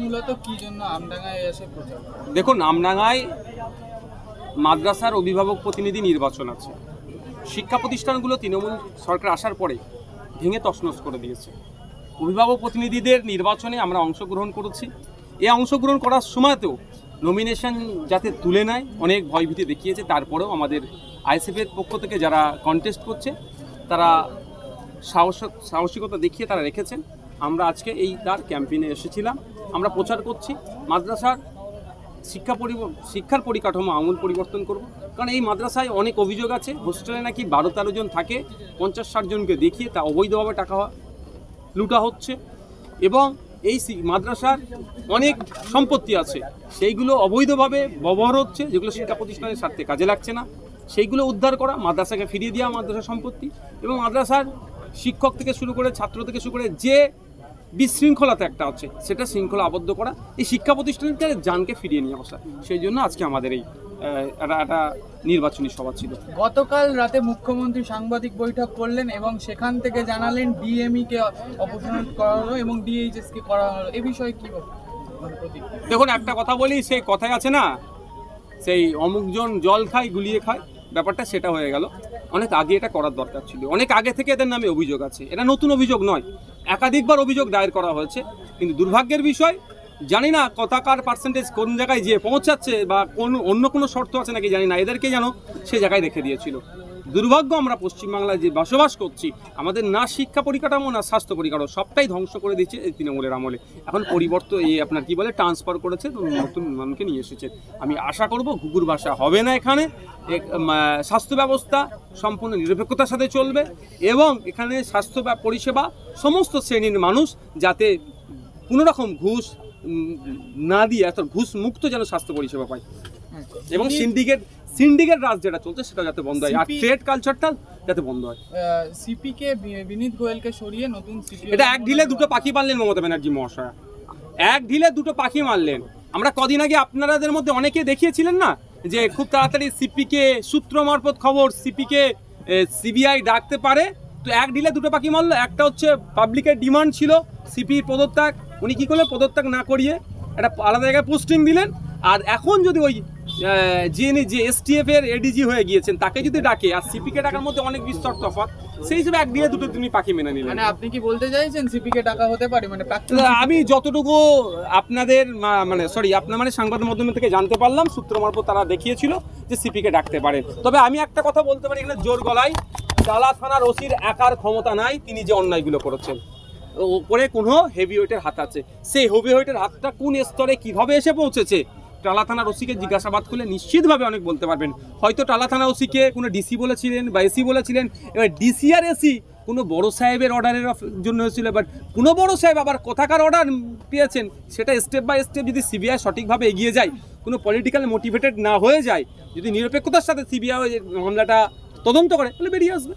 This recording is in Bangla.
মূলত কি জন্য আমডাঙ্গায় এসে প্রচার? দেখুন, আমডাঙ্গায় মাদ্রাসার অভিভাবক প্রতিনিধি নির্বাচন আছে। শিক্ষা প্রতিষ্ঠানগুলো তৃণমূল সরকার আসার পরে ভেঙে তছনছ করে দিয়েছে। অভিভাবক প্রতিনিধিদের নির্বাচনে আমরা অংশগ্রহণ করেছি। এই অংশগ্রহণ করার সময়তেও নমিনেশন যাতে তুলে নেয় অনেক ভয়ভীতি দেখিয়েছে। তারপরেও আমাদের আইএসএফের পক্ষ থেকে যারা কন্টেস্ট করছে তারা সাহসিকতা দেখিয়ে তারা রেখেছেন। আমরা আজকে তার ক্যাম্পেইনে এসেছিলাম। আমরা প্রচার করছি মাদ্রাসার শিক্ষার পরিকাঠামো আমূল পরিবর্তন করব। কারণ এই মাদ্রাসায় অনেক অভিযোগ আছে, হোস্টেলে নাকি 12-13 জন থাকে, 50-60 জনকে দেখিয়ে তা অবৈধভাবে টাকা লুটা হচ্ছে এবং এই মাদ্রাসার অনেক সম্পত্তি আছে, সেইগুলো অবৈধভাবে ব্যবহার হচ্ছে, যেগুলো শিক্ষা প্রতিষ্ঠানের স্বার্থে কাজে লাগছে না, সেইগুলো উদ্ধার করা, মাদ্রাসাকে ফিরিয়ে দেওয়া মাদ্রাসার সম্পত্তি এবং মাদ্রাসার শিক্ষক থেকে শুরু করে ছাত্র থেকে শুরু করে যে বিশৃঙ্খলাতে একটা আছে সেটা শৃঙ্খলা আবদ্ধ করা, এই শিক্ষা প্রতিষ্ঠানকে জানকে ফিরিয়ে নিয়ে আসা। সেই জন্য আজকে আমাদের এই একটা নির্বাচনী সভা ছিল। গতকাল রাতে মুখ্যমন্ত্রী সাংবাদিক বৈঠক করলেন এবং সেখান থেকে জানালেন ডিএমই কে অপসারণ করা হলো এবং ডিএইচএস কে করা হলো। এই বিষয়ে কি দেখুন, একটা কথা বলি, সেই কথায় আছে না, সেই অমুকজন জল খায় গুলিয়ে খায়, ব্যাপারটা সেটা হয়ে গেল। অনেক আগে এটা করার দরকার ছিল, অনেক আগে থেকে এদের নামে অভিযোগ আছে, এটা নতুন অভিযোগ নয়, একাধিকবার অভিযোগ দায়ের করা হয়েছে। কিন্তু দুর্ভাগ্যের বিষয়, জানি না কতকার পার্সেন্টেজ কোন জায়গায় যেয়ে পৌঁছাচ্ছে বা অন্য কোনো শর্ত আছে নাকি জানি না, এদেরকে যেন সে জায়গায় রেখে দিয়েছিল। দুর্ভাগ্য, আমরা পশ্চিমবাংলায় যে বসবাস করছি, আমাদের না শিক্ষা পরিকাঠামো না স্বাস্থ্য পরিকাঠামো, সবটাই ধ্বংস করে দিচ্ছে এই তৃণমূলের আমলে। এখন পরিবর্তন আপনার কি বলে ট্রান্সফার করেছে, নতুন মানুষকে নিয়ে এসেছে। আমি আশা করব ঘুঘুর ভাষা হবে না এখানে, স্বাস্থ্য ব্যবস্থা সম্পূর্ণ নিরপেক্ষতার সাথে চলবে এবং এখানে স্বাস্থ্য পরিষেবা সমস্ত শ্রেণীর মানুষ যাতে কোনো রকম ঘুষ না দিয়ে ঘুষ মুক্ত যেন স্বাস্থ্য পরিষেবা পায় এবং সিন্ডিকেট রাজ যেটা চলছে সেটা যাতে বন্ধ হয়, আর ট্রেড কালচারটা যাতে বন্ধ হয়। সিপি কে বিনীত গোয়েলকে সরিয়ে নতুন সিপি, এটা এক ঢিলে দুটো পাখি মারলেন মমতা ব্যানার্জি মহাশয়া, এক ঢিলে দুটো পাখি মারলেন। আমরা কদিন আগে আপনাদের মধ্যে অনেকে দেখিয়েছিলেন না যে খুব তাড়াতাড়ি সিপিকে সূত্র মারফত খবর সিপিকে সিবিআই ডাকতে পারে, তো এক ঢিলে দুটো পাখি মারলো। একটা হচ্ছে পাবলিকের ডিমান্ড ছিল সিপির পদত্যাগ, উনি কী করলেন, পদত্যাগ না করিয়ে একটা আলাদা জায়গায় পোস্টিং দিলেন। আর এখন যদি ওই যে এসটিএফ এর এডিজি হয়ে গিয়েছেন তাকে যদি ডাকে আর সিপিকে ডাকার মধ্যে অনেক বিস্তর তফাৎ, সেই হিসেবে এক দিয়ে দুটো তুমি পাখি মেনে নিলেন। মানে আপনি কি বলতে চাইছেন সিপিকে ডাকা হতে পারে? মানে আমি যতটুকু আপনাদের আপনার সংবাদ মাধ্যম থেকে জানতে পারলাম, সূত্র মারফত তারা দেখিয়েছিল যে সিপিকে ডাকতে পারেন। তবে আমি একটা কথা বলতে পারি, এখানে জোর গলায় টালা থানার ওসির একার ক্ষমতা নাই, তিনি যে অন্যায়গুলো করেছেন ওপরে কোনো হেভিওয়েটের হাত আছে। সেই হেভিওয়েটের হাতটা কোন স্তরে কিভাবে এসে পৌঁছেছে টালা থানার ওসিকে জিজ্ঞাসাবাদ করলে নিশ্চিতভাবে অনেক বলতে পারবেন। হয়তো টালা থানা ওসিকে কোনো ডিসি বলেছিলেন বা এসি বলেছিলেন, এবার ডিসি আর এসি কোনো বড় সাহেবের অর্ডারের জন্য হয়েছিল, বাট কোনো বড় সাহেব আবার কোথাকার অর্ডার পেয়েছেন সেটা স্টেপ বাই স্টেপ যদি সিবিআই সঠিকভাবে এগিয়ে যায়, কোনো পলিটিক্যাল মোটিভেটেড না হয়ে যায়, যদি নিরপেক্ষতার সাথে সিবিআই মামলাটা তদন্ত করে তাহলে বেরিয়ে আসবে।